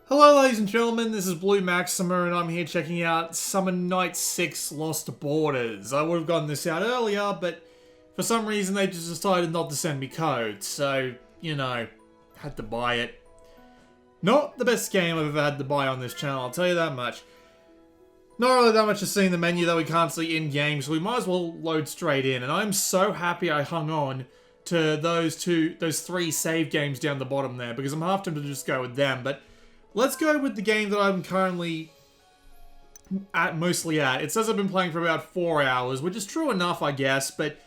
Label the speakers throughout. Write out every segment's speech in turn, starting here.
Speaker 1: Hello ladies and gentlemen, this is Blue Maxima and I'm here checking out Summer Night 6 Lost Borders. I would have gotten this out earlier, but for some reason they just decided not to send me codes, so, you know, had to buy it. Not the best game I've ever had to buy on this channel, I'll tell you that much. Not really that much to see in the menu that we can't see in-game, so we might as well load straight in. And I'm so happy I hung on to those three save games down the bottom there, because I'm half tempted to just go with them, but let's go with the game that I'm currently mostly at. It says I've been playing for about 4 hours, which is true enough, I guess, but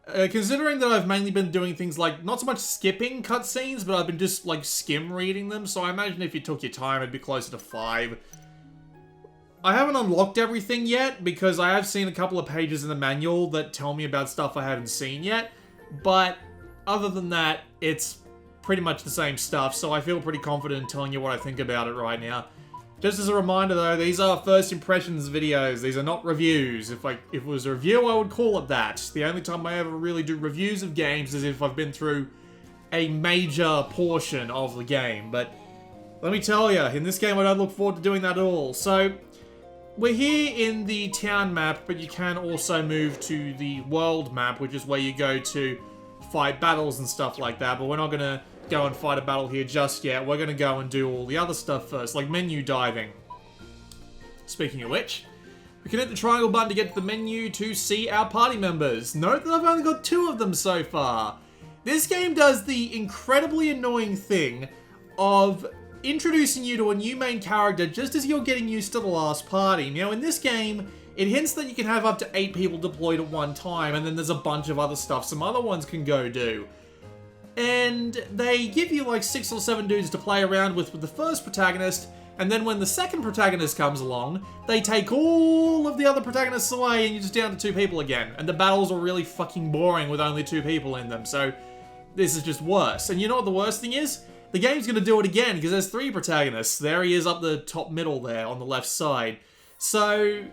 Speaker 1: considering that I've mainly been doing things like, not so much skipping cutscenes, but I've been just, like, skim reading them, so I imagine if you took your time, it'd be closer to 5. I haven't unlocked everything yet, because I have seen a couple of pages in the manual that tell me about stuff I haven't seen yet, but other than that, it's pretty much the same stuff, so I feel pretty confident in telling you what I think about it right now. Just as a reminder though, these are first impressions videos, these are not reviews. If it was a review, I would call it that. The only time I ever really do reviews of games is if I've been through a major portion of the game, but let me tell you, in this game I don't look forward to doing that at all. So, we're here in the town map, but you can also move to the world map, which is where you go to fight battles and stuff like that, but we're not gonna go and fight a battle here just yet. We're gonna go and do all the other stuff first, like menu diving. Speaking of which, we can hit the triangle button to get to the menu to see our party members. Note that I've only got 2 of them so far. This game does the incredibly annoying thing of introducing you to a new main character just as you're getting used to the last party. Now in this game, it hints that you can have up to 8 people deployed at one time, and then there's a bunch of other stuff some other ones can go do. And they give you like 6 or 7 dudes to play around with the first protagonist, and then when the second protagonist comes along, they take all of the other protagonists away and you're just down to 2 people again. And the battles are really fucking boring with only 2 people in them, so this is just worse. And you know what the worst thing is? The game's gonna do it again, because there's 3 protagonists. There he is up the top middle there, on the left side. So,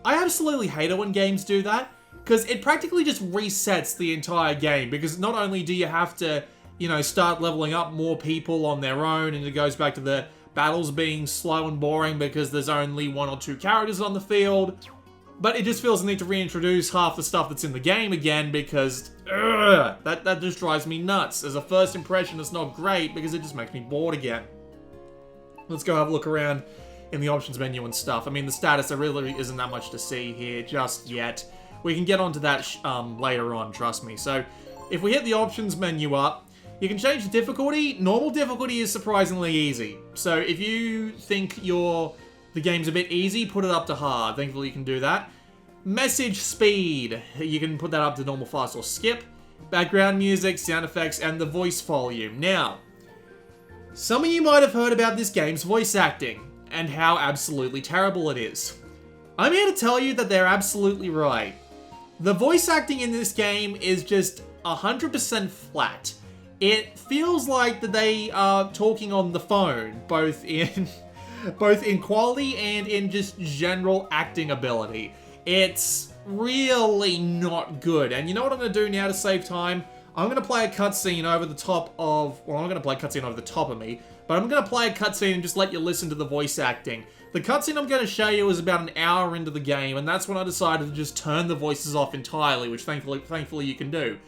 Speaker 1: I absolutely hate it when games do that, because it practically just resets the entire game, because not only do you have to, you know, start leveling up more people on their own, and it goes back to the battles being slow and boring because there's only 1 or 2 characters on the field, but it just feels the need to reintroduce half the stuff that's in the game again, because that just drives me nuts. As a first impression, it's not great, because it just makes me bored again. Let's go have a look around in the options menu and stuff. I mean, the status, there really isn't that much to see here just yet. We can get onto that later on, trust me. So, if we hit the options menu up, you can change the difficulty. Normal difficulty is surprisingly easy. So, if you think the game's a bit easy, put it up to hard. Thankfully, you can do that. Message speed. You can put that up to normal, fast, or skip. Background music, sound effects, and the voice volume. Now, some of you might have heard about this game's voice acting, and how absolutely terrible it is. I'm here to tell you that they're absolutely right. The voice acting in this game is just 100% flat. It feels like that they are talking on the phone, both in quality and in just general acting ability. It's really not good. And you know what I'm going to do now to save time? I'm going to play a cutscene over the top of... Well, I'm going to play a cutscene over the top of me, but I'm going to play a cutscene and just let you listen to the voice acting. The cutscene I'm going to show you is about an hour into the game, and that's when I decided to just turn the voices off entirely, which thankfully you can do.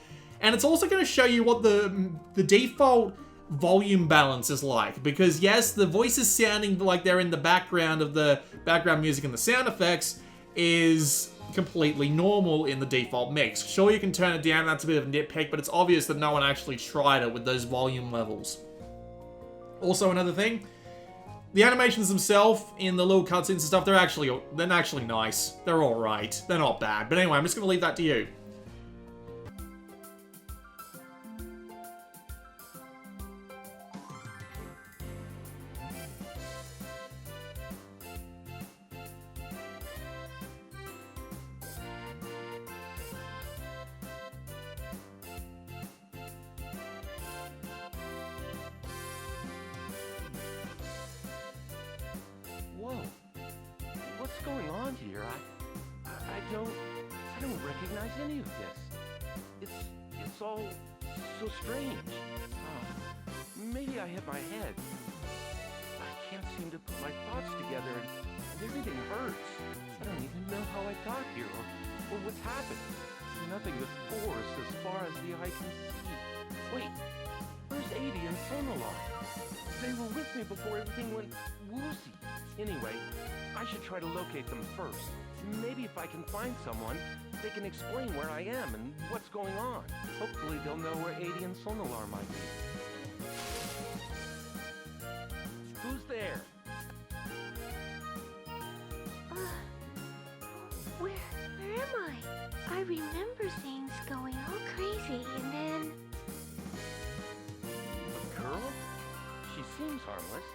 Speaker 1: And it's also going to show you what the default volume balance is like, because yes, the voices sounding like they're in the background of the background music and the sound effects is completely normal in the default mix. Sure, you can turn it down, that's a bit of a nitpick, but it's obvious that no one actually tried it with those volume levels. Also, another thing, the animations themselves in the little cutscenes and stuff, they're actually nice. They're alright. They're not bad. But anyway, I'm just going to leave that to you.
Speaker 2: Whoa, what's going on here? I don't recognize any of this. It's all so strange. Maybe I hit my head. I seem to put my thoughts together, and everything hurts. I don't even know how I got here, or what's happened. Nothing but forest as far as the eye can see. Wait, where's Adie and Sonalar? They were with me before everything went woozy. Anyway, I should try to locate them first. Maybe if I can find someone, they can explain where I am and what's going on. Hopefully they'll know where Adie and Sonalar might be. Who's there?
Speaker 3: Where am I? I remember things going all crazy, and then...
Speaker 2: A girl? She seems harmless.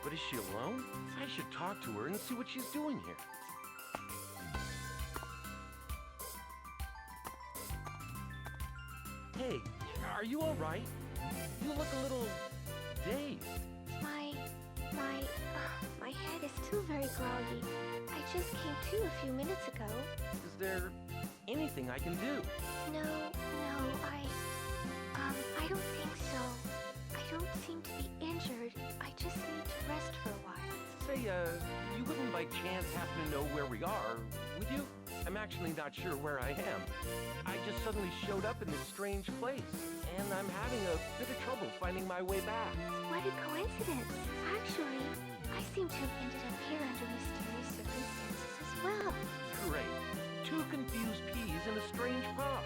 Speaker 2: But is she alone? I should talk to her and see what she's doing here. Hey, are you all right? You look a little dazed.
Speaker 3: My head is still very groggy. I just came to a few minutes ago.
Speaker 2: Is there anything I can do?
Speaker 3: No, I don't think so. I don't seem to be injured. I just need to rest for a while.
Speaker 2: Say, you wouldn't by chance happen to know where we are, would you? I'm actually not sure where I am. I just suddenly showed up in this strange place, and I'm having a bit of trouble finding my way back.
Speaker 3: What a coincidence. Actually, I seem to have ended up here under mysterious circumstances as well.
Speaker 2: Great. Two confused peas in a strange pod.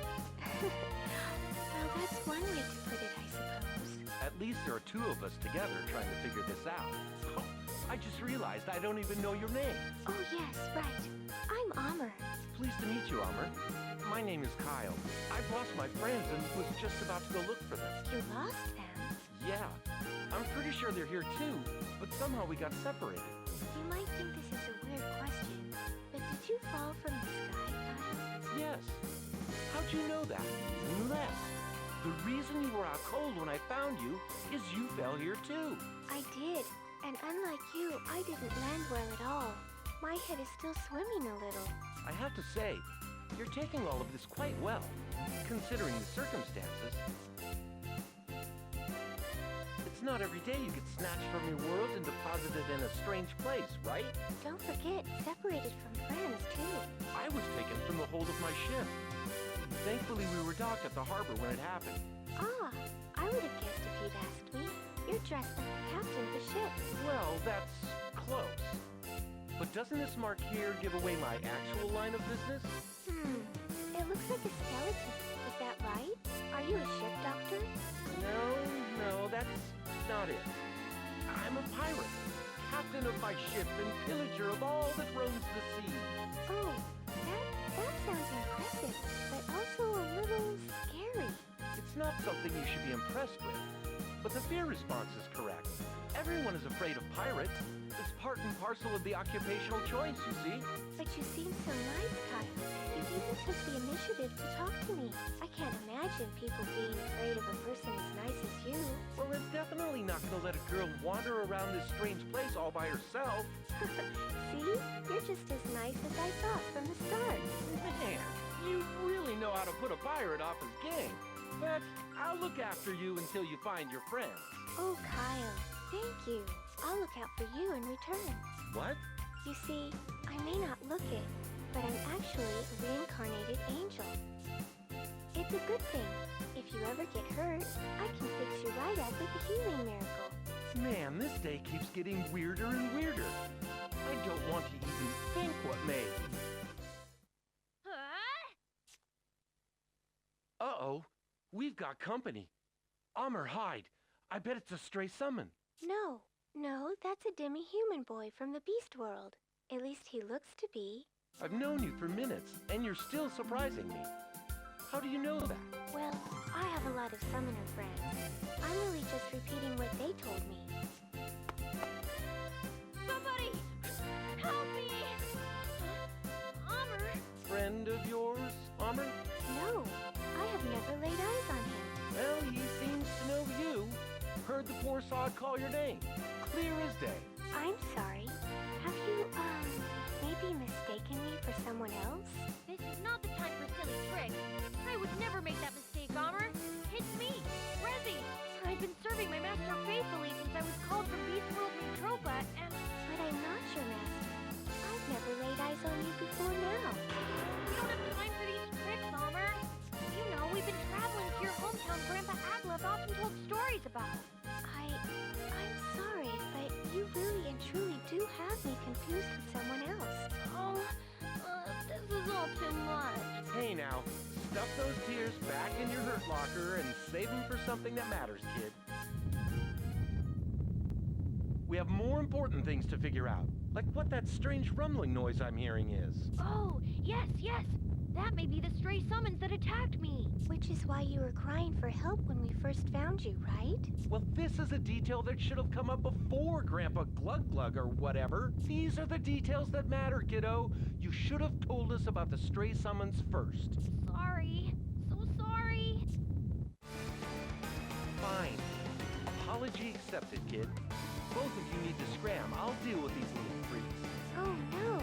Speaker 3: Well, that's one way to put it, I suppose.
Speaker 2: At least there are two of us together trying to figure this out. Oh, I just realized I don't even know your name.
Speaker 3: Oh, yes, right. I'm Amr.
Speaker 2: Pleased to meet you, Amr. My name is Kyle. I've lost my friends and was just about to go look for them.
Speaker 3: You lost them?
Speaker 2: Yeah. I'm pretty sure they're here too, but somehow we got separated.
Speaker 3: You might think this is a weird question, but did you fall from the sky, Kyle?
Speaker 2: Yes. How'd you know that? Unless the reason you were out cold when I found you is you fell here too.
Speaker 3: I did, and unlike you, I didn't land well at all. My head is still swimming a little.
Speaker 2: I have to say, you're taking all of this quite well, considering the circumstances. It's not every day you get snatched from your world and deposited in a strange place, right?
Speaker 3: Don't forget, separated from friends, too.
Speaker 2: I was taken from the hold of my ship. Thankfully, we were docked at the harbor when it happened.
Speaker 3: Ah, I would have guessed if you'd asked me. You're dressed like the captain of the ship.
Speaker 2: Well, that's close. But doesn't this mark here give away my actual line of business?
Speaker 3: It looks like a skeleton. Is that right? Are you a ship doctor?
Speaker 2: No, that's not it. I'm a pirate, captain of my ship and pillager of all that roams the sea.
Speaker 3: Oh, that sounds impressive, but also a little scary.
Speaker 2: It's not something you should be impressed with, but the fear response is correct. Everyone is afraid of pirates. It's part and parcel of the occupational choice, you see.
Speaker 3: But you seem so nice, Kyle. You even took the initiative to talk to me. I can't imagine people being afraid of a person as nice as you.
Speaker 2: Well, they're definitely not going to let a girl wander around this strange place all by herself.
Speaker 3: See? You're just as nice as I thought from the start.
Speaker 2: Man, you really know how to put a pirate off his game. But I'll look after you until you find your friends.
Speaker 3: Oh, Kyle, thank you. I'll look out for you in return.
Speaker 2: What?
Speaker 3: You see, I may not look it, but I'm actually a reincarnated angel. It's a good thing. If you ever get hurt, I can fix you right up with a healing miracle.
Speaker 2: Man, this day keeps getting weirder and weirder. I don't want to even think what may. Uh-oh. We've got company. Amr, hide. I bet it's a stray summon.
Speaker 3: No, that's a demi-human boy from the beast world. At least he looks to be.
Speaker 2: I've known you for minutes, and you're still surprising me. How do you know that?
Speaker 3: Well, I have a lot of summoner friends. I'm really just repeating what they told me.
Speaker 4: Somebody! Help me! Amr!
Speaker 2: Friend of yours, Amr?
Speaker 3: No, I have never laid eyes on him.
Speaker 2: Well, he seems to know you. Heard the poor sod call your name. Clear as day.
Speaker 3: I'm sorry. Have you, maybe mistaken me for someone else?
Speaker 4: This is not the time for silly tricks. I would never make that mistake, Amr. It's me, Rezzy. I've been serving my master faithfully since I was called from Beast World Neutropa, and
Speaker 3: got me confused with someone else.
Speaker 4: Oh, this is all too much.
Speaker 2: Hey now, stuff those tears back in your hurt locker and save them for something that matters, kid. We have more important things to figure out, like what that strange rumbling noise I'm hearing is.
Speaker 4: Oh, yes. That may be the stray summons that attacked me.
Speaker 3: Which is why you were crying for help when we first found you, right?
Speaker 2: Well, this is a detail that should have come up before Grandpa Glug Glug or whatever. These are the details that matter, kiddo. You should have told us about the stray summons first.
Speaker 4: Sorry. So sorry.
Speaker 2: Fine. Apology accepted, kid. Both of you need to scram. I'll deal with these little freaks.
Speaker 3: Oh no,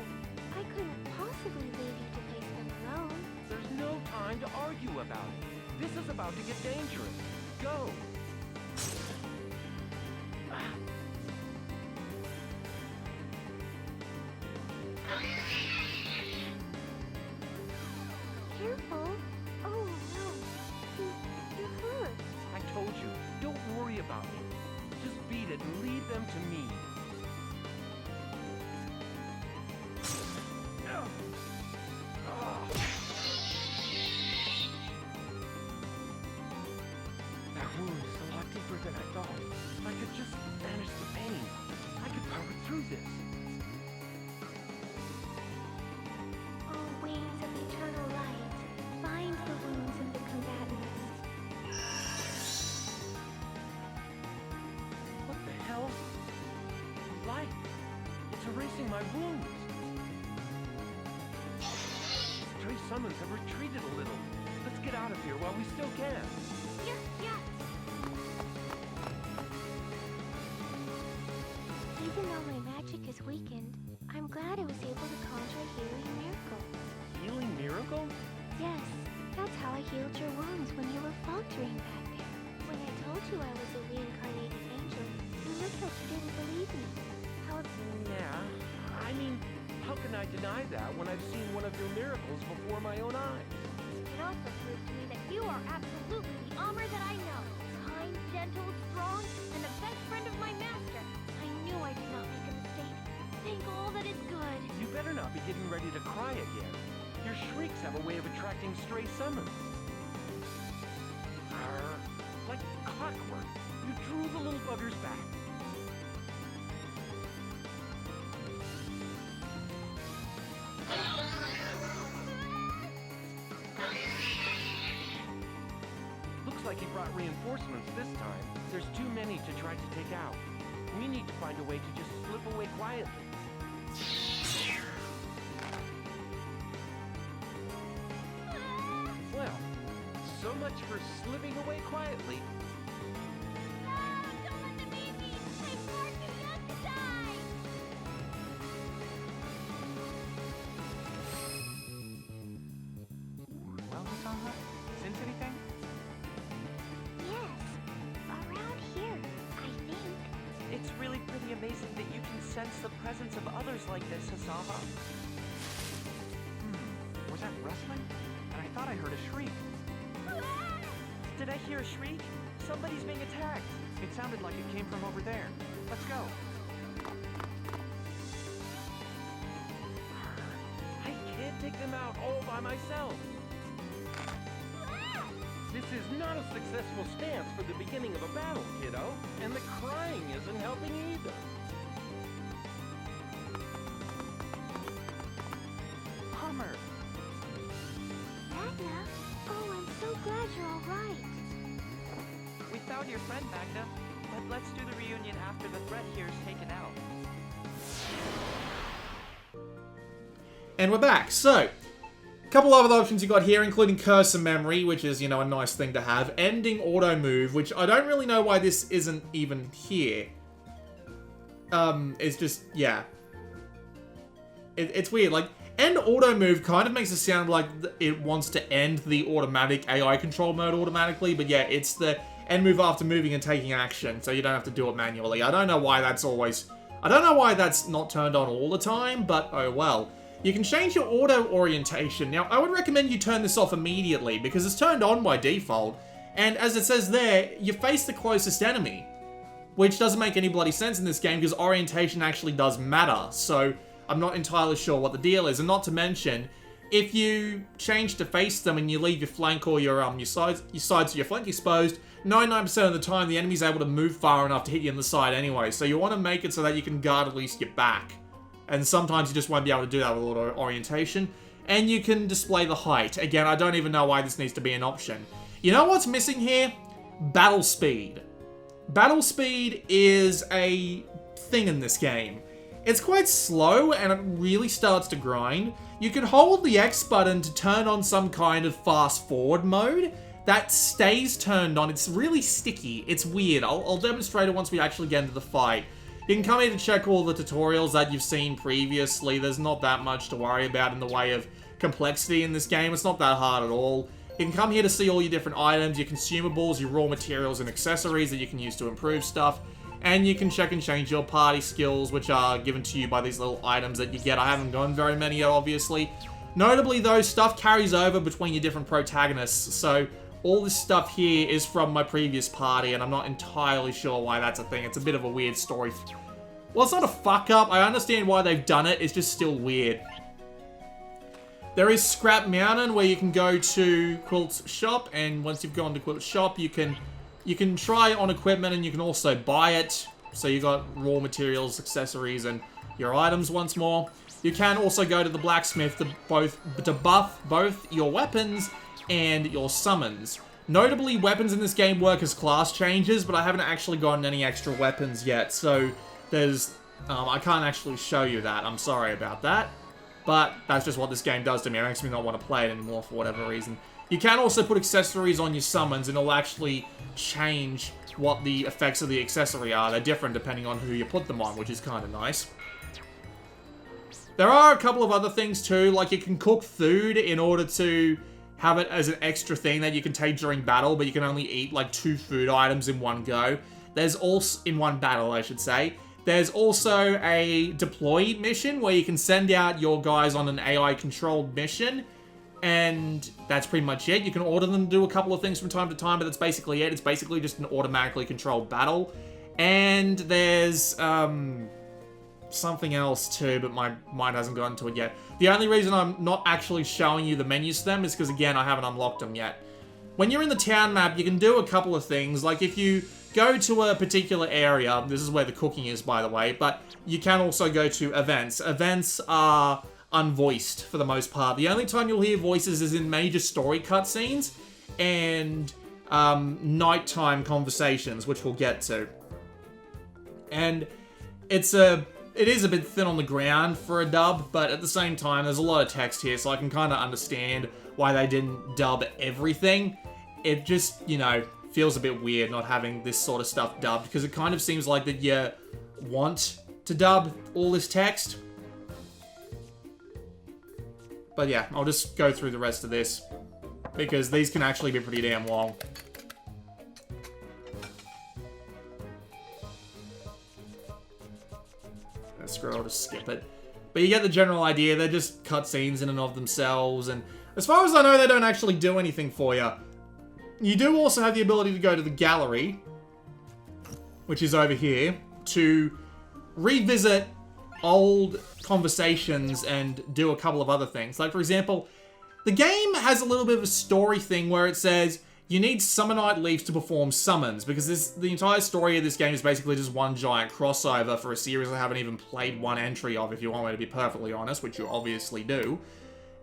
Speaker 3: I couldn't possibly leave you to face them alone.
Speaker 2: There's no time to argue about it. This is about to get dangerous. Go!
Speaker 3: Careful. Oh no, you're hurt.
Speaker 2: I told you, don't worry about me. Just beat it and leave them to me. That wound is a lot deeper than I thought. If I could just manage the pain, I could power through this.
Speaker 3: Oh, wings of eternal light, bind the wounds of the combatants.
Speaker 2: What the hell? Light! It's erasing my wounds! Stray summons have retreated a little. Let's get out of here while we still can.
Speaker 4: Yeah.
Speaker 3: Even though my magic is weakened, I'm glad I was able to conjure a healing miracle.
Speaker 2: Healing miracle?
Speaker 3: Yes, that's how I healed your wounds when you were faltering back there. When I told you I was a reincarnated angel, you looked like you didn't believe me. How
Speaker 2: Yeah. I mean, how can I deny that when I've seen one of your miracles before my own eyes?
Speaker 4: It also proves to me that you are absolutely the Amr that I know. Kind, gentle, strong, and the best friend of my master. I knew I did not make a mistake. Thank all that is good.
Speaker 2: You better not be getting ready to cry again. Your shrieks have a way of attracting stray summons. Like clockwork, you drew the little buggers back. Looks like he brought reinforcements this time. There's too many to try to take out. We need to find a way to just slip away quietly. Well, so much for slipping away quietly.
Speaker 4: No, don't let them eat me. I'm far too young to die.
Speaker 5: Well, Hasana, sense anything?
Speaker 3: yes, around here, I think.
Speaker 5: It's really pretty amazing that you can sense the presence of others like this, Hasana. Was that rustling? And I thought I heard a shriek. Did I hear a shriek? Somebody's being attacked. It sounded like it came from over there. Let's go.
Speaker 2: I can't take them out all by myself. This is not a successful stance for the beginning of a battle, kiddo. And the crying isn't helping either.
Speaker 5: Hummer!
Speaker 3: Magna? Oh, I'm so glad you're all right.
Speaker 5: We found your friend, Magna. But let's do the reunion after the threat here is taken out.
Speaker 1: And we're back. So, a couple other options you got here, including Curse of Memory, which is, you know, a nice thing to have. Ending Auto Move, which I don't really know why this isn't even here. It's just, yeah. It's weird. Like, End Auto Move kind of makes it sound like it wants to end the automatic AI control mode automatically, but yeah, it's the end move after moving and taking action, so you don't have to do it manually. I don't know why that's not turned on all the time, but oh well. You can change your auto orientation. Now, I would recommend you turn this off immediately, because it's turned on by default, and as it says there, you face the closest enemy. which doesn't make any bloody sense in this game because orientation actually does matter. So I'm not entirely sure what the deal is. And not to mention, if you change to face them and you leave your flank or your sides or your flank exposed, 99% of the time the enemy's able to move far enough to hit you in the side anyway. So you want to make it so that you can guard at least your back. And sometimes you just won't be able to do that with auto orientation. And you can display the height. Again, I don't even know why this needs to be an option. You know what's missing here? Battle speed. Battle speed is a thing in this game. It's quite slow and it really starts to grind. You can hold the X button to turn on some kind of fast forward mode that stays turned on. It's really sticky. It's weird. I'll demonstrate it once we actually get into the fight. You can come here to check all the tutorials that you've seen previously. There's not that much to worry about in the way of complexity in this game. It's not that hard at all. You can come here to see all your different items, your consumables, your raw materials and accessories that you can use to improve stuff. And you can check and change your party skills, which are given to you by these little items that you get. I haven't gotten very many yet, obviously. Notably, though, stuff carries over between your different protagonists. So all this stuff here is from my previous party, and I'm not entirely sure why that's a thing. It's a bit of a weird story. Well, it's not a fuck-up. I understand why they've done it. It's just still weird. There is Scrap Mountain, where you can go to Quilt's shop, and once you've gone to Quilt's shop, you can try on equipment, and you can also buy it. So you got raw materials, accessories, and your items once more. You can also go to the blacksmith to buff both your weapons and your summons. Notably, weapons in this game work as class changes, but I haven't actually gotten any extra weapons yet. So there's, I can't actually show you that. I'm sorry about that. But that's just what this game does to me. It makes me not want to play it anymore for whatever reason. You can also put accessories on your summons, and it'll actually change what the effects of the accessory are. They're different depending on who you put them on, which is kind of nice. There are a couple of other things too, like you can cook food in order to have it as an extra thing that you can take during battle, but you can only eat like 2 food items in one go. There's also, in one battle, I should say. There's also a deploy mission where you can send out your guys on an AI-controlled mission, and that's pretty much it. You can order them to do a couple of things from time to time, but that's basically it. It's basically just an automatically controlled battle. And there's something else too, but my mind hasn't gotten to it yet. The only reason I'm not actually showing you the menus to them is because, again, I haven't unlocked them yet. When you're in the town map, you can do a couple of things. Like if you go to a particular area, this is where the cooking is, by the way, but you can also go to events. Events are unvoiced for the most part. The only time you'll hear voices is in major story cutscenes and nighttime conversations, which we'll get to. And it is a bit thin on the ground for a dub, but at the same time, there's a lot of text here, so I can kind of understand why they didn't dub everything. It just, you know, feels a bit weird not having this sort of stuff dubbed, because it kind of seems like that you want to dub all this text. But yeah, I'll just go through the rest of this, because these can actually be pretty damn long. Screw it, I'll just skip it. But you get the general idea. They're just cutscenes in and of themselves, and as far as I know, they don't actually do anything for you. You do also have the ability to go to the gallery, which is over here, to revisit old conversations and do a couple of other things. Like, for example, the game has a little bit of a story thing where it says you need Summonite leaves to perform summons, because the entire story of this game is basically just one giant crossover for a series I haven't even played one entry of, if you want me to be perfectly honest, which you obviously do.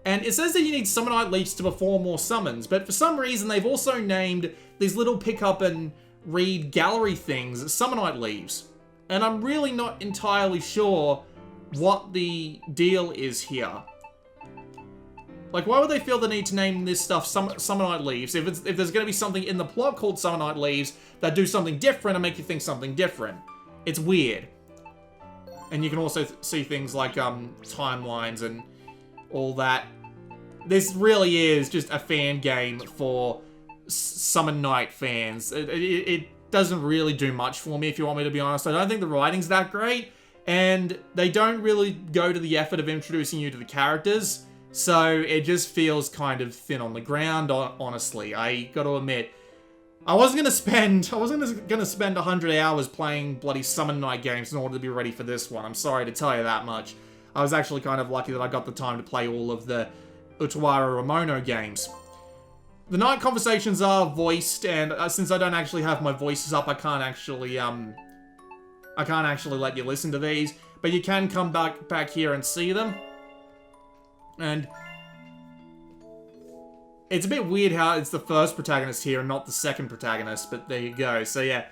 Speaker 1: And it says that you need Summonite leaves to perform more summons, but for some reason they've also named these little pick up and read gallery things Summonite leaves. And I'm really not entirely sure what the deal is here. Like, why would they feel the need to name this stuff Summonite leaves if there's going to be something in the plot called Summonite leaves that do something different and make you think something different? It's weird. And you can also see things like timelines and all that. This really is just a fan game for Summon Night fans. It doesn't really do much for me, if you want me to be honest. I don't think the writing's that great, and they don't really go to the effort of introducing you to the characters, so it just feels kind of thin on the ground, honestly. I gotta admit, I wasn't gonna spend 100 hours playing bloody Summon Night games in order to be ready for this one. I'm sorry to tell you that much. I was actually kind of lucky that I got the time to play all of the Utawara Ramono games. The night conversations are voiced, and since I don't actually have my voices up, I can't actually let you listen to these. But you can come back here and see them. And it's a bit weird how it's the first protagonist here and not the second protagonist, but there you go. So yeah,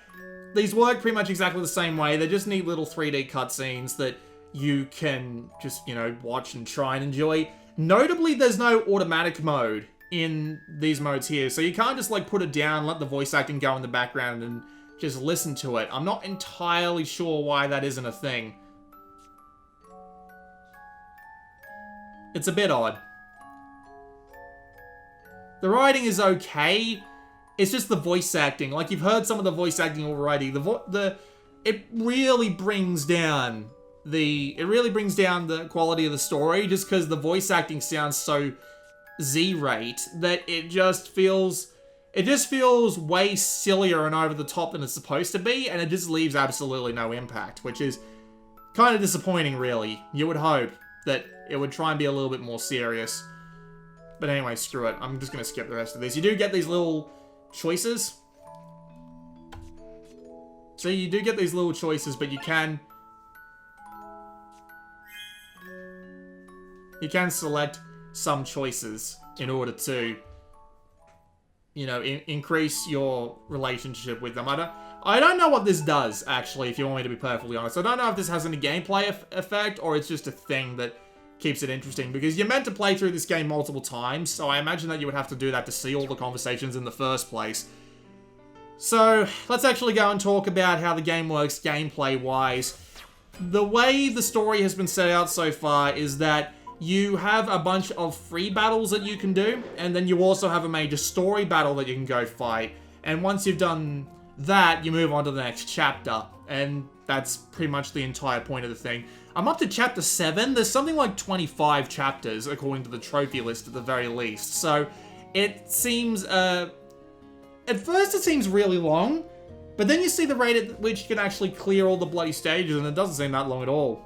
Speaker 1: these work pretty much exactly the same way. They just need little 3D cutscenes that you can just, you know, watch and try and enjoy. Notably, there's no automatic mode in these modes here, so you can't just like put it down, let the voice acting go in the background and just listen to it. I'm not entirely sure why that isn't a thing. It's a bit odd. The writing is okay. It's just the voice acting. Like, you've heard some of the voice acting already. It really brings down the quality of the story just because the voice acting sounds so Z-rate that it just feels way sillier and over the top than it's supposed to be, and it just leaves absolutely no impact, which is kind of disappointing, really. You would hope that it would try and be a little bit more serious. But anyway, screw it. I'm just going to skip the rest of this. You do get these little choices. So you do get these little choices, but you can select some choices in order to, you know, increase your relationship with them. I don't know what this does, actually, if you want me to be perfectly honest. I don't know if this has any gameplay effect, or it's just a thing that keeps it interesting, because you're meant to play through this game multiple times, so I imagine that you would have to do that to see all the conversations in the first place. So, let's actually go and talk about how the game works gameplay-wise. The way the story has been set out so far is that you have a bunch of free battles that you can do, and then you also have a major story battle that you can go fight. And once you've done that, you move on to the next chapter, and that's pretty much the entire point of the thing. I'm up to chapter 7. There's something like 25 chapters, according to the trophy list at the very least. So, it seems, at first it seems really long, but then you see the rate at which you can actually clear all the bloody stages, and it doesn't seem that long at all.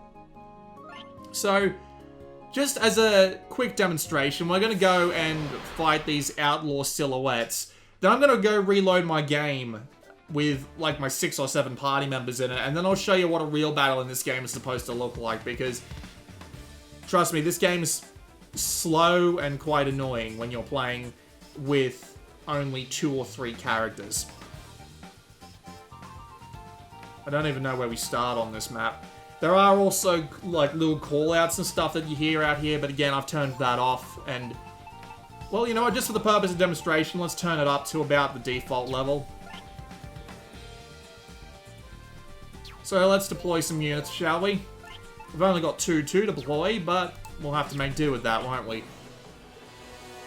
Speaker 1: So, just as a quick demonstration, we're going to go and fight these outlaw silhouettes. Then I'm going to go reload my game with like my 6 or 7 party members in it, and then I'll show you what a real battle in this game is supposed to look like, because trust me, this game is slow and quite annoying when you're playing with only 2 or 3 characters. I don't even know where we start on this map. There are also like little call-outs and stuff that you hear out here, but again, I've turned that off, and well, you know what, just for the purpose of demonstration, let's turn it up to about the default level. So let's deploy some units, shall we? We've only got 2 to deploy, but we'll have to make do with that, won't we?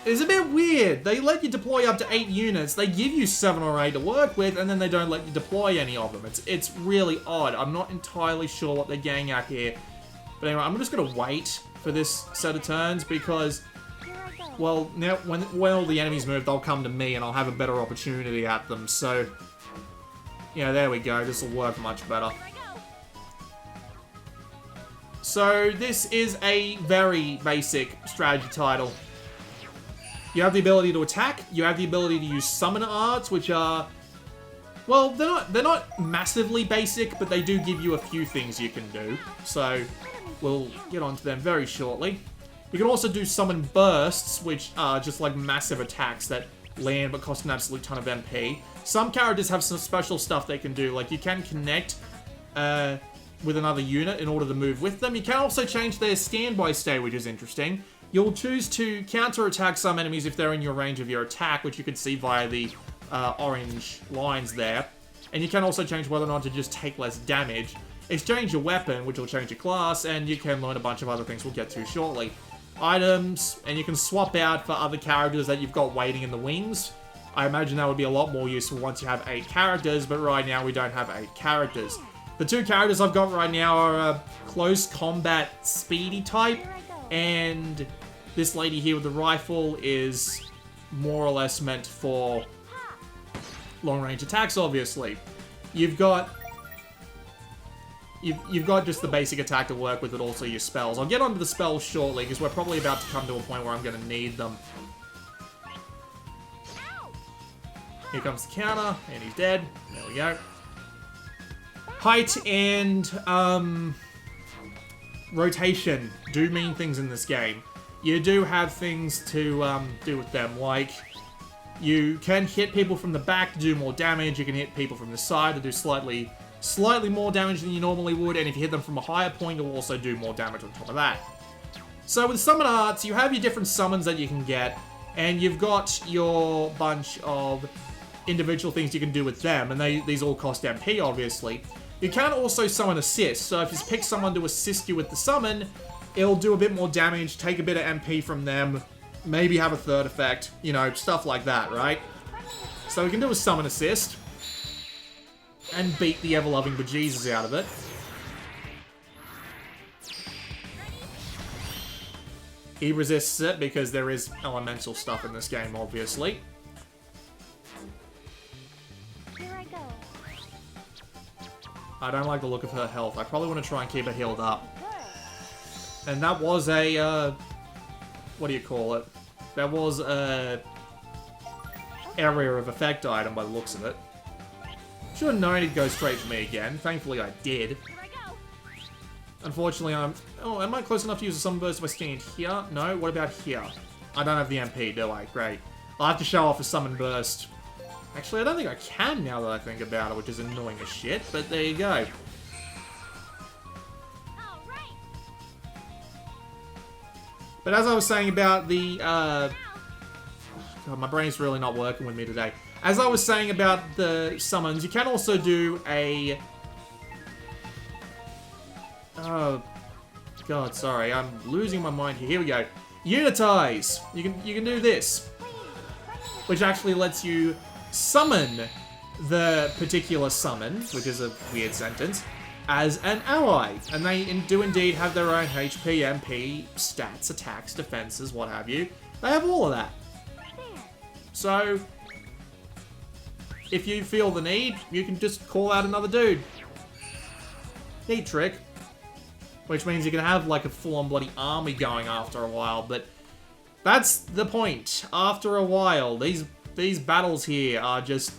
Speaker 1: It's a bit weird. They let you deploy up to 8 units. They give you 7 or 8 to work with, and then they don't let you deploy any of them. It's really odd. I'm not entirely sure what they're getting at here. But anyway, I'm just going to wait for this set of turns, because, well, now when all the enemies move, they'll come to me, and I'll have a better opportunity at them. So, yeah, there we go. This will work much better. So, this is a very basic strategy title. You have the ability to attack, you have the ability to use summon arts, which are, well, they're not massively basic, but they do give you a few things you can do. So, we'll get onto them very shortly. You can also do summon bursts, which are just like massive attacks that land but cost an absolute ton of MP. Some characters have some special stuff they can do, like you can connect with another unit in order to move with them. You can also change their standby state, which is interesting. You'll choose to counter-attack some enemies if they're in your range of your attack, which you can see via the orange lines there. And you can also change whether or not to just take less damage. Exchange your weapon, which will change your class, and you can learn a bunch of other things we'll get to shortly. Items, and you can swap out for other characters that you've got waiting in the wings. I imagine that would be a lot more useful once you have 8 characters, but right now we don't have 8 characters. The 2 characters I've got right now are a close combat speedy type, and this lady here with the rifle is more or less meant for long-range attacks, obviously. You've got just the basic attack to work with, but also your spells. I'll get onto the spells shortly, because we're probably about to come to a point where I'm going to need them. Here comes the counter, and he's dead. There we go. Height and rotation do mean things in this game. You do have things to do with them, like you can hit people from the back to do more damage, you can hit people from the side to do slightly more damage than you normally would, and if you hit them from a higher point, you'll also do more damage on top of that. So with Summon Arts, you have your different summons that you can get, and you've got your bunch of individual things you can do with them, and these all cost MP, obviously. You can also summon assist, so if you pick someone to assist you with the summon, it'll do a bit more damage, take a bit of MP from them, maybe have a third effect, you know, stuff like that, right? So we can do a summon assist, and beat the ever-loving bejesus out of it. He resists it because there is elemental stuff in this game, obviously.
Speaker 3: Here I go.
Speaker 1: I don't like the look of her health. I probably want to try and keep her healed up. And that was a, what do you call it? That was a area of effect item by the looks of it. Should have known he'd go straight for me again. Thankfully I did.
Speaker 4: Here I go.
Speaker 1: Unfortunately I'm... Oh, am I close enough to use a summon burst if I stand here? No? What about here? I don't have the MP, do I? Great. I'll have to show off a summon burst. Actually, I don't think I can now that I think about it, which is annoying as shit, but there you go.
Speaker 4: All right.
Speaker 1: But as I was saying about the, God, my brain's really not working with me today. As I was saying about the summons, you can also do a... Oh, God, sorry, I'm losing my mind here. Here we go. Unitize! You can do this, which actually lets you summon the particular summon, which is a weird sentence, as an ally. And they do indeed have their own HP, MP, stats, attacks, defenses, what have you. They have all of that. So, if you feel the need, you can just call out another dude. Neat trick. Which means you can have like a full-on bloody army going after a while, but that's the point. After a while, these battles here are just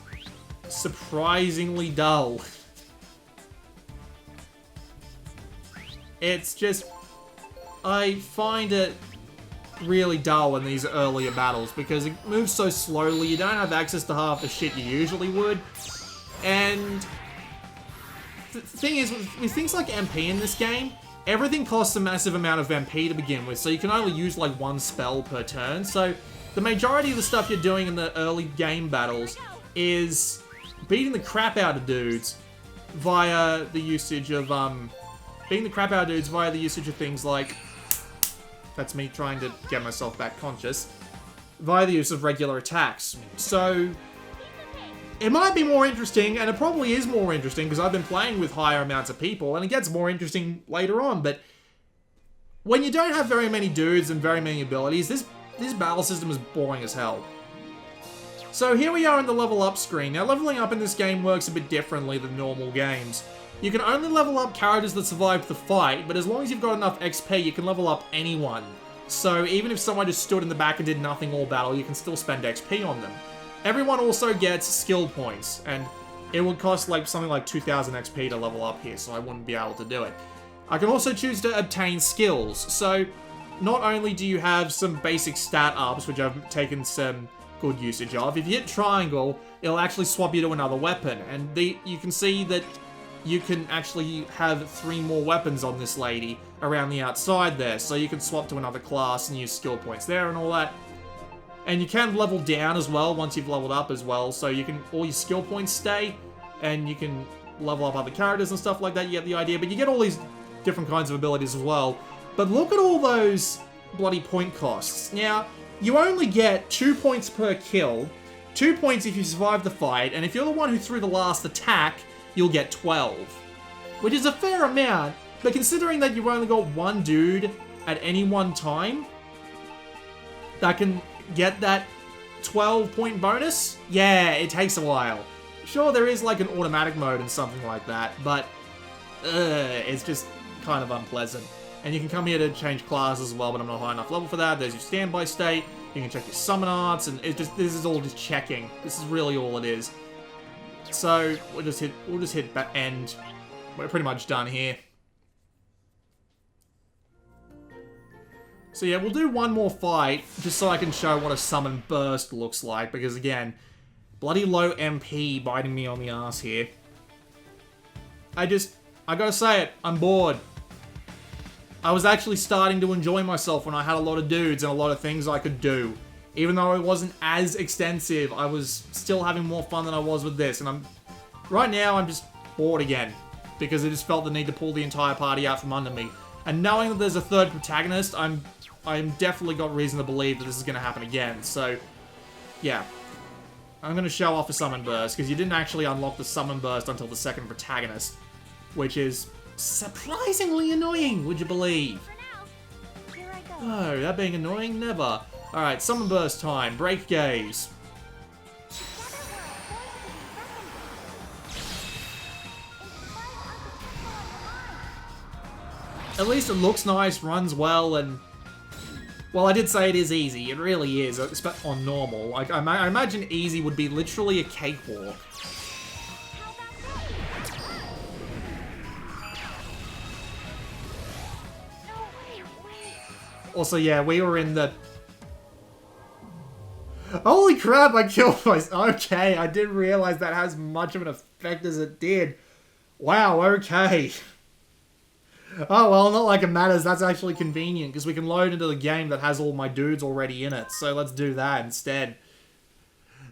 Speaker 1: surprisingly dull. It's just... I find it really dull in these earlier battles because it moves so slowly, you don't have access to half the shit you usually would. And the thing is, with things like MP in this game, everything costs a massive amount of MP to begin with, so you can only use like one spell per turn. So the majority of the stuff you're doing in the early game battles is beating the crap out of dudes via the usage of things like... That's me trying to get myself back conscious. Via the use of regular attacks. So it might be more interesting, and it probably is more interesting because I've been playing with higher amounts of people, and it gets more interesting later on, but when you don't have very many dudes and very many abilities, this battle system is boring as hell. So here we are in the level up screen. Now leveling up in this game works a bit differently than normal games. You can only level up characters that survived the fight, but as long as you've got enough XP, you can level up anyone. So even if someone just stood in the back and did nothing all battle, you can still spend XP on them. Everyone also gets skill points, and it would cost like something like 2,000 XP to level up here, so I wouldn't be able to do it. I can also choose to obtain skills, so not only do you have some basic stat ups, which I've taken some good usage of, if you hit triangle, it'll actually swap you to another weapon, and you can see that you can actually have 3 more weapons on this lady around the outside there, so you can swap to another class and use skill points there and all that. And you can level down as well once you've leveled up as well, so you can, all your skill points stay, and you can level up other characters and stuff like that, you get the idea, but you get all these different kinds of abilities as well. But look at all those bloody point costs. Now, you only get 2 points per kill, 2 points if you survive the fight, and if you're the one who threw the last attack, you'll get 12. Which is a fair amount, but considering that you've only got one dude at any one time that can get that 12-point bonus? Yeah, it takes a while. Sure, there is like an automatic mode and something like that, but it's just kind of unpleasant. And you can come here to change classes as well, but I'm not high enough level for that. There's your standby state. You can check your summon arts, and this is all just checking. This is really all it is. So we'll just hit end. We're pretty much done here. So yeah, we'll do one more fight, just so I can show what a summon burst looks like, because again, bloody low MP biting me on the ass here. I gotta say it, I'm bored. I was actually starting to enjoy myself when I had a lot of dudes and a lot of things I could do. Even though it wasn't as extensive, I was still having more fun than I was with this, and right now I'm just bored again, because I just felt the need to pull the entire party out from under me. And knowing that there's a third protagonist, I'm definitely got reason to believe that this is going to happen again, so yeah. I'm going to show off a Summon Burst, because you didn't actually unlock the Summon Burst until the second protagonist, which is surprisingly annoying, would you believe?
Speaker 3: For now, here I go.
Speaker 1: Oh, that being annoying? Never. Alright, Summon Burst time. Break gaze. At least it looks nice, runs well, and... Well, I did say it is easy. It really is, on normal. Like, I imagine easy would be literally a cakewalk. Also, yeah, we were in the... Holy crap, I killed myself. Okay, I didn't realize that has much of an effect as it did. Wow, okay. Oh, well, not like it matters. That's actually convenient, because we can load into the game that has all my dudes already in it. So let's do that instead.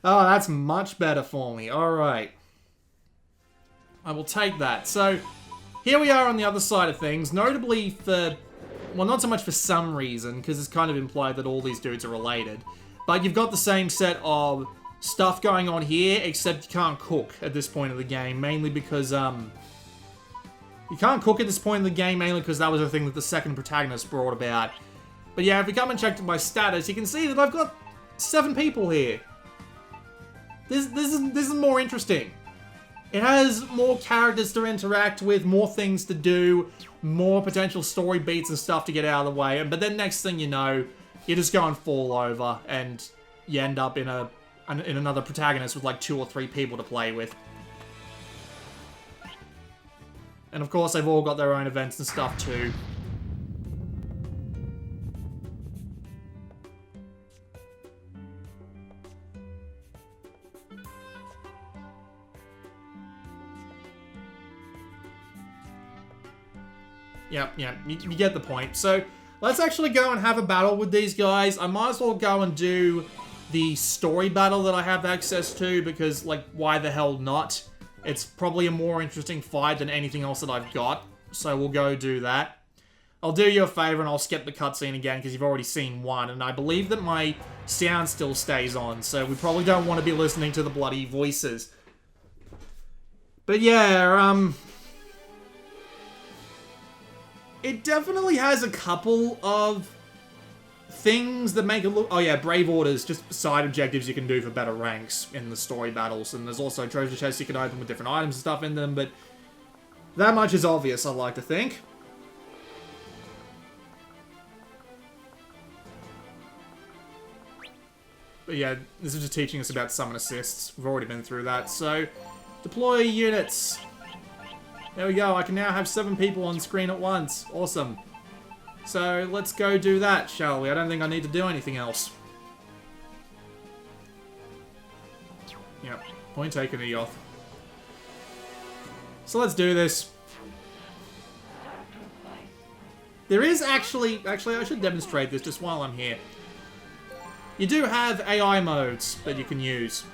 Speaker 1: Oh, that's much better for me. Alright. I will take that. So, here we are on the other side of things. Notably for... Well, not so much for some reason, because it's kind of implied that all these dudes are related. But you've got the same set of stuff going on here, except you can't cook at this point of the game. Mainly because, you can't cook at this point in the game, mainly because that was the thing that the second protagonist brought about. But yeah, if you come and check my status, you can see that I've got 7 people here. This is more interesting. It has more characters to interact with, more things to do, more potential story beats and stuff to get out of the way. But then next thing you know, you just go and fall over, and you end up in another protagonist with like 2 or 3 people to play with. And of course, they've all got their own events and stuff too. Yep, you get the point. So, let's actually go and have a battle with these guys. I might as well go and do the story battle that I have access to, because, like, why the hell not? It's probably a more interesting fight than anything else that I've got, so we'll go do that. I'll do you a favor and I'll skip the cutscene again, because you've already seen one, and I believe that my sound still stays on, so we probably don't want to be listening to the bloody voices. But yeah, it definitely has a couple of things that make it look... Oh yeah, Brave Orders, just side objectives you can do for better ranks in the story battles. And there's also treasure chests you can open with different items and stuff in them, but that much is obvious, I'd like to think. But yeah, this is just teaching us about summon assists. We've already been through that, so... Deploy units! There we go, I can now have 7 people on screen at once. Awesome. So, let's go do that, shall we? I don't think I need to do anything else. Yep, point taken, Eoth. So let's do this. There is actually, I should demonstrate this just while I'm here. You do have AI modes that you can use.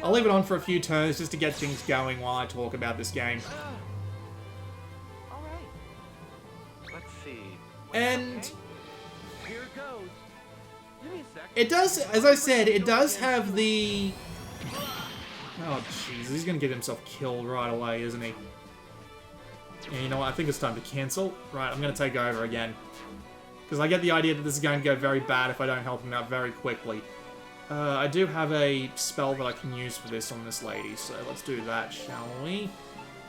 Speaker 1: I'll leave it on for a few turns just to get things going while I talk about this game.
Speaker 2: Alright. Let's see.
Speaker 1: And
Speaker 2: Here goes. Give me a sec.
Speaker 1: it does, as I said, it does have the... Oh, jeez, he's gonna get himself killed right away, isn't he? Yeah, you know what, I think it's time to cancel. Right, I'm gonna take over again. Because I get the idea that this is going to go very bad if I don't help him out very quickly. I do have a spell that I can use for this on this lady, so let's do that, shall we?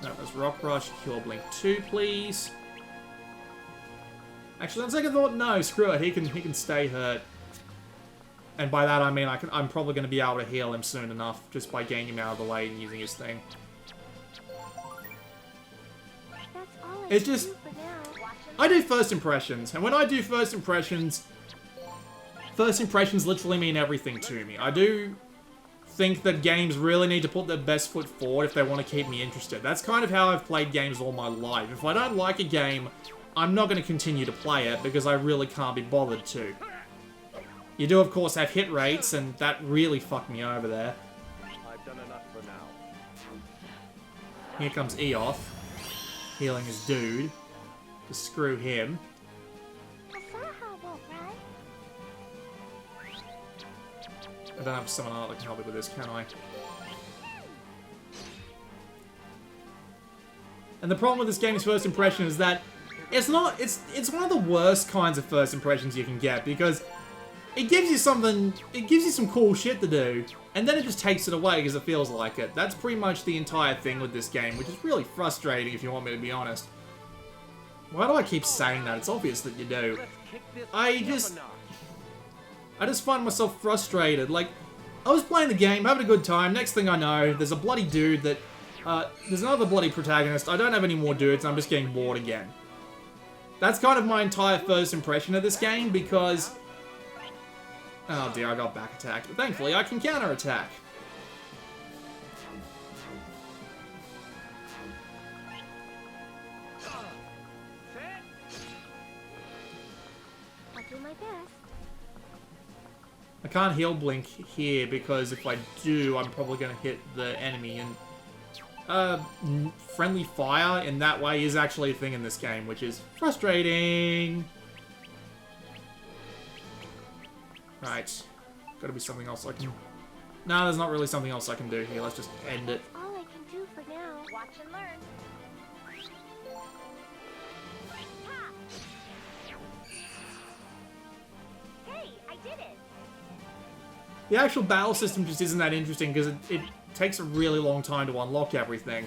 Speaker 1: That was Rock Rush, Cure Blink 2, please. Actually, on second thought, no, screw it, he can stay hurt. And by that I mean I'm probably going to be able to heal him soon enough, just by getting him out of the way and using his thing.
Speaker 3: That's all I
Speaker 1: It's
Speaker 3: can
Speaker 1: just...
Speaker 3: do for now.
Speaker 1: I do first impressions, and when I do first impressions literally mean everything to me. I do think that games really need to put their best foot forward if they want to keep me interested. That's kind of how I've played games all my life. If I don't like a game, I'm not going to continue to play it because I really can't be bothered to. You do, of course, have hit rates, and that really fucked me over there.
Speaker 2: I've done enough for now.
Speaker 1: Here comes Eoth, healing his dude. To screw him.
Speaker 3: I saw how it went, right?
Speaker 1: I don't have someone else that can help me with this, can I? And the problem with this game's first impression is that it's one of the worst kinds of first impressions you can get, because it gives you something, it gives you some cool shit to do, and then it just takes it away because it feels like it. That's pretty much the entire thing with this game, which is really frustrating if you want me to be honest. Why do I keep saying that? It's obvious that you do.
Speaker 2: Let's kick this
Speaker 1: I
Speaker 2: thing up
Speaker 1: just-
Speaker 2: a notch.
Speaker 1: I just find myself frustrated. Like, I was playing the game, having a good time. Next thing I know, there's a bloody dude that... there's another bloody protagonist. I don't have any more dudes, and I'm just getting bored again. That's kind of my entire first impression of this game, because... Oh dear, I got back attacked. But thankfully, I can counter-attack.
Speaker 3: I'll do my best.
Speaker 1: I can't heal blink here, because if I do, I'm probably going to hit the enemy, and... friendly fire in that way is actually a thing in this game, which is frustrating. Right. Gotta be something else I can... No, there's not really something else I can do here. Let's just end it.
Speaker 3: All I can do for now.
Speaker 4: Watch and learn. Hey, I did it.
Speaker 1: The actual battle system just isn't that interesting, because it takes a really long time to unlock everything.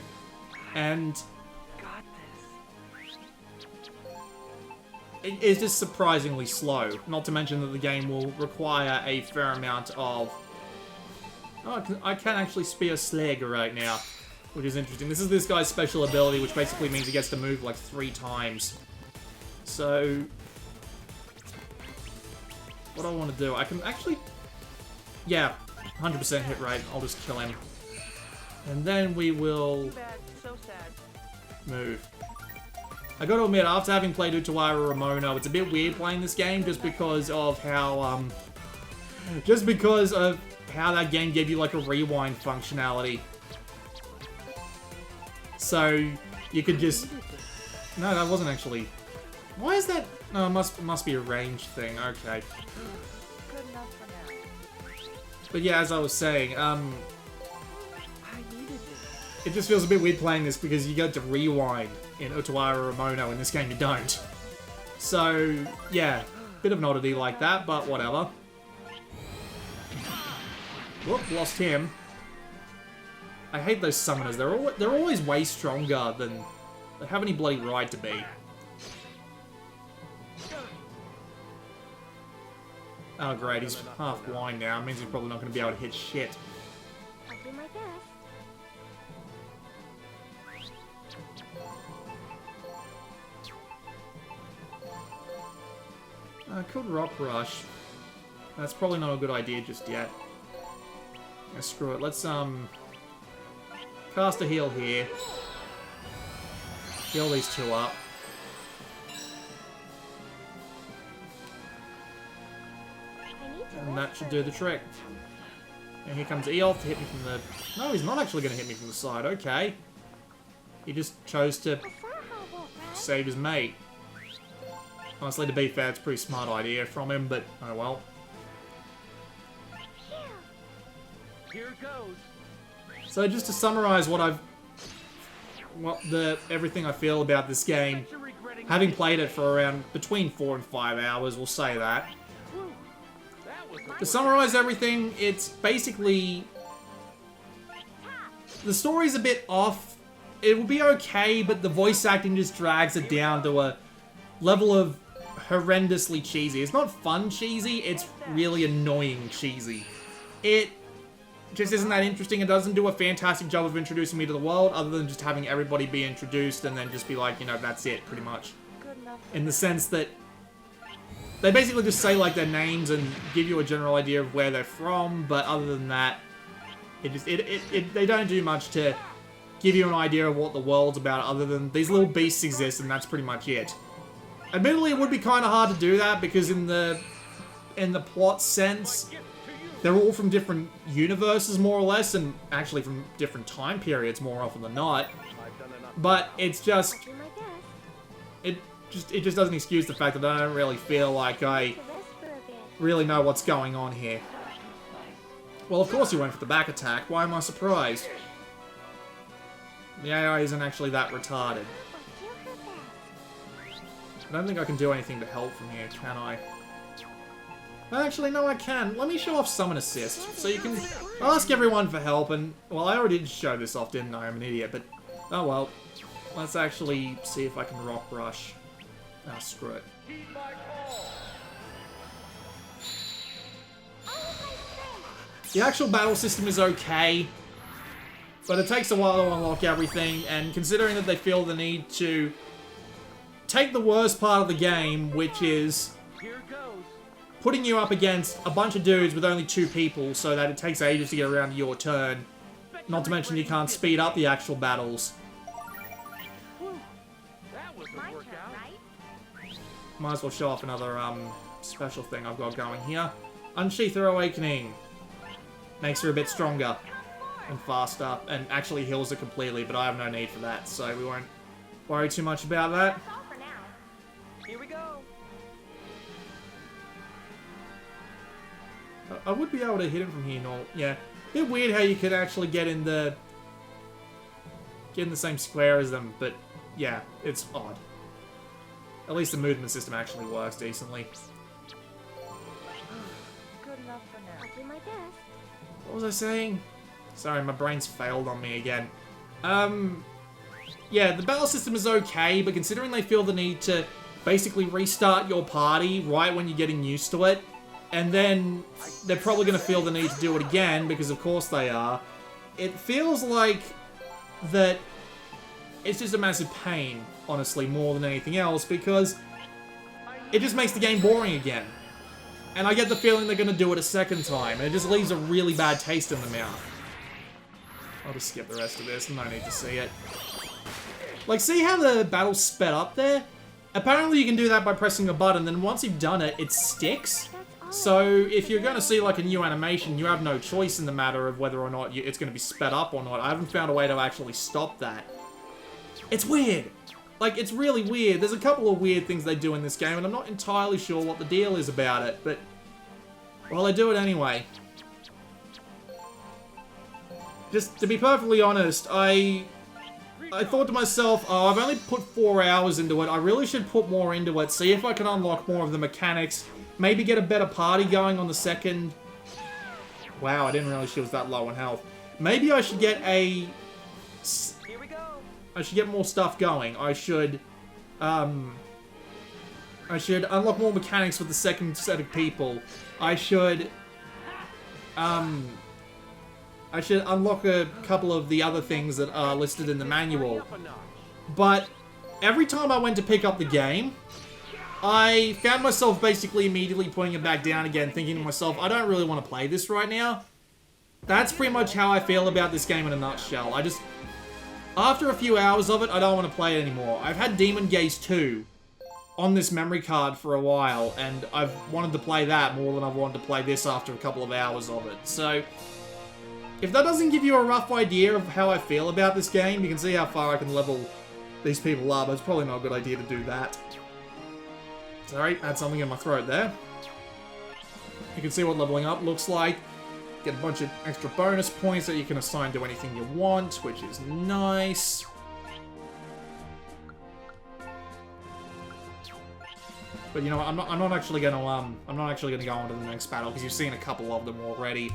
Speaker 1: And...
Speaker 5: Got this.
Speaker 1: it is just surprisingly slow. Not to mention that the game will require a fair amount of... Oh, I can actually spear Slag right now, which is interesting. This is this guy's special ability, which basically means he gets to move like 3 times. So... what do I want to do? I can actually... Yeah, 100% hit rate. I'll just kill him. And then we will...
Speaker 5: Too bad. So sad.
Speaker 1: move. I gotta admit, after having played Utawaira Ramono, it's a bit weird playing this game just because of how, that game gave you, like, a rewind functionality. So, you could just... No, that wasn't actually... Why is that... No, it must be a range thing, okay.
Speaker 5: Good enough for now.
Speaker 1: But yeah, as I was saying,
Speaker 5: I needed this.
Speaker 1: it just feels a bit weird playing this because you get to rewind in Utawaira Ramono. In this game, you don't. So, yeah, bit of an oddity like that, but whatever. Whoop, lost him. I hate those summoners. They're always way stronger than they have any bloody right to be. Oh great, he's half blind now. It means he's probably not going to be able to hit shit.
Speaker 3: I'll do my best.
Speaker 1: Could Rock Rush. That's probably not a good idea just yet. Yeah, screw it. Let's, cast a heal here. Heal these 2 up.
Speaker 3: I need to
Speaker 1: And
Speaker 3: rest
Speaker 1: that should do the trick. And here comes Eolf to hit me from the... No, he's not actually going to hit me from the side. Okay. He just chose to
Speaker 3: I saw how it went, right?
Speaker 1: save his mate. Honestly, to be fair, it's a pretty smart idea from him, but oh well.
Speaker 2: Here goes.
Speaker 1: So just to summarize everything I feel about this game,
Speaker 2: You regret
Speaker 1: having played it for around between 4 and 5 hours, we'll say that. To summarize everything, it's basically... The story's a bit off. It will be okay, but the voice acting just drags it down to a level of horrendously cheesy. It's not fun cheesy, it's really annoying cheesy. It just isn't that interesting. It doesn't do a fantastic job of introducing me to the world, other than just having everybody be introduced and then just be like, you know, that's it, pretty much. In the sense that they basically just say, like, their names and give you a general idea of where they're from, but other than that, they don't do much to give you an idea of what the world's about, other than these little beasts exist, and that's pretty much it. Admittedly, it would be kind of hard to do that, because in the plot sense, they're all from different universes, more or less, and actually from different time periods, more often than not. But it's just... It just doesn't excuse the fact that I don't really feel like I really know what's going on here. Well, of course he went for the back attack. Why am I surprised? The AI isn't actually that retarded. I don't think I can do anything to help from here, can I? Actually, no, I can. Let me show off Summon Assist, so you can ask everyone for help, and... Well, I already did show this off, didn't I? I'm an idiot, but... Oh, well. Let's actually see if I can Rock Rush. Ah, screw it. The actual battle system is okay, but it takes a while to unlock everything, and considering that they feel the need to take the worst part of the game, which is putting you up against a bunch of dudes with only 2 people, so that it takes ages to get around to your turn, not to mention you can't speed up the actual battles. Might as well show off another special thing I've got going here. Unsheath Her Awakening. Makes her a bit stronger and faster, and actually heals her completely, but I have no need for that, so we won't worry too much about that.
Speaker 5: Here we go.
Speaker 1: I would be able to hit him from here, no. Yeah. A bit weird how you could actually get in the same square as them, but yeah, it's odd. At least the movement system actually works decently.
Speaker 4: Good enough for now. I'll do my best.
Speaker 1: What was I saying? Sorry, my brain's failed on me again. Yeah, the battle system is okay, but considering they feel the need to basically restart your party right when you're getting used to it, and then they're probably going to feel the need to do it again, because of course they are, it feels like that it's just a massive pain, honestly, more than anything else, because it just makes the game boring again. And I get the feeling they're going to do it a second time, and it just leaves a really bad taste in the mouth. I'll just skip the rest of this, no need to see it. Like, see how the battle's sped up there? Apparently you can do that by pressing a button, then once you've done it, it sticks. So if you're going to see, like, a new animation, you have no choice in the matter of whether or not it's going to be sped up or not. I haven't found a way to actually stop that. It's weird. Like, it's really weird. There's a couple of weird things they do in this game, and I'm not entirely sure what the deal is about it, but... well, they do it anyway. Just, to be perfectly honest, I thought to myself, oh, I've only put 4 hours into it. I really should put more into it, see if I can unlock more of the mechanics, maybe get a better party going on the second... Wow, I didn't realize she was that low in health. Maybe I should get a... I should get more stuff going. I should unlock more mechanics with the second set of people. I should unlock a couple of the other things that are listed in the manual. But every time I went to pick up the game, I found myself basically immediately putting it back down again, thinking to myself, I don't really want to play this right now. That's pretty much how I feel about this game in a nutshell. After a few hours of it, I don't want to play it anymore. I've had Demon Gaze 2 on this memory card for a while, and I've wanted to play that more than I've wanted to play this after a couple of hours of it. So, if that doesn't give you a rough idea of how I feel about this game, you can see how far I can level these people up. It's probably not a good idea to do that. Sorry, I had something in my throat there. You can see what leveling up looks like. Get a bunch of extra bonus points that you can assign to anything you want, which is nice. But you know what, I'm not actually gonna go on to the next battle because you've seen a couple of them already.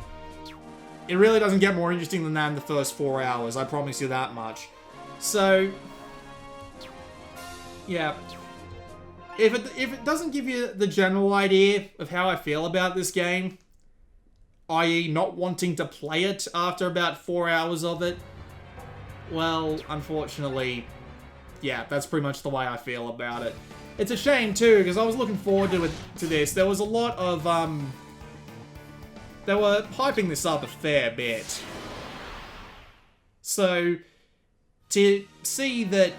Speaker 1: It really doesn't get more interesting than that in the first 4 hours, I promise you that much. So, yeah. If it doesn't give you the general idea of how I feel about this game, i.e. not wanting to play it after about 4 hours of it, well, unfortunately, yeah, that's pretty much the way I feel about it. It's a shame, too, because I was looking forward to this. There was a lot of, they were hyping this up a fair bit. So, to see that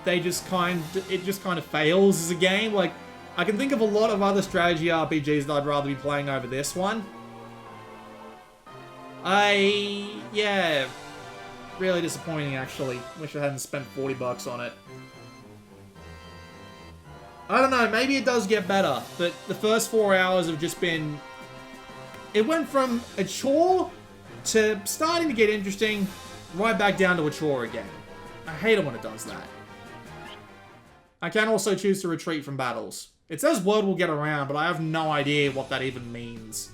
Speaker 1: it just kind of fails as a game, like, I can think of a lot of other strategy RPGs that I'd rather be playing over this one. Yeah, really disappointing, actually. Wish I hadn't spent 40 bucks on it. I don't know, maybe it does get better, but the first 4 hours have just been... It went from a chore to starting to get interesting, right back down to a chore again. I hate it when it does that. I can also choose to retreat from battles. It says word will get around, but I have no idea what that even means.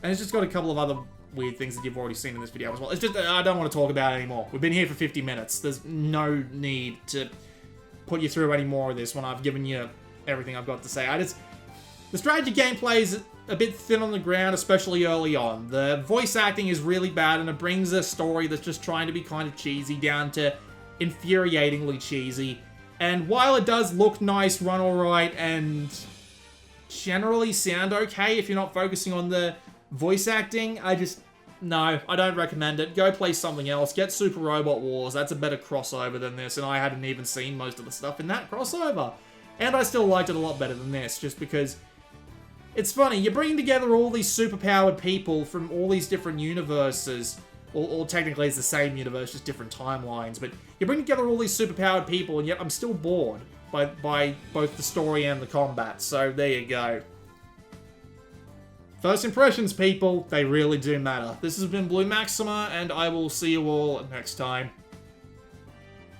Speaker 1: And it's just got a couple of other weird things that you've already seen in this video as well. It's just, I don't want to talk about it anymore. We've been here for 50 minutes. There's no need to put you through any more of this when I've given you everything I've got to say. The strategy gameplay is a bit thin on the ground, especially early on. The voice acting is really bad, and it brings a story that's just trying to be kind of cheesy down to infuriatingly cheesy. And while it does look nice, run alright, and generally sound okay if you're not focusing on the voice acting, no, I don't recommend it. Go play something else. Get Super Robot Wars. That's a better crossover than this, and I hadn't even seen most of the stuff in that crossover. And I still liked it a lot better than this, just because it's funny. You're bringing together all these superpowered people from all these different universes, or technically it's the same universe, just different timelines, but you bring together all these superpowered people, and yet I'm still bored by both the story and the combat, so there you go. First impressions, people, they really do matter. This has been Blue Maxima, and I will see you all next time.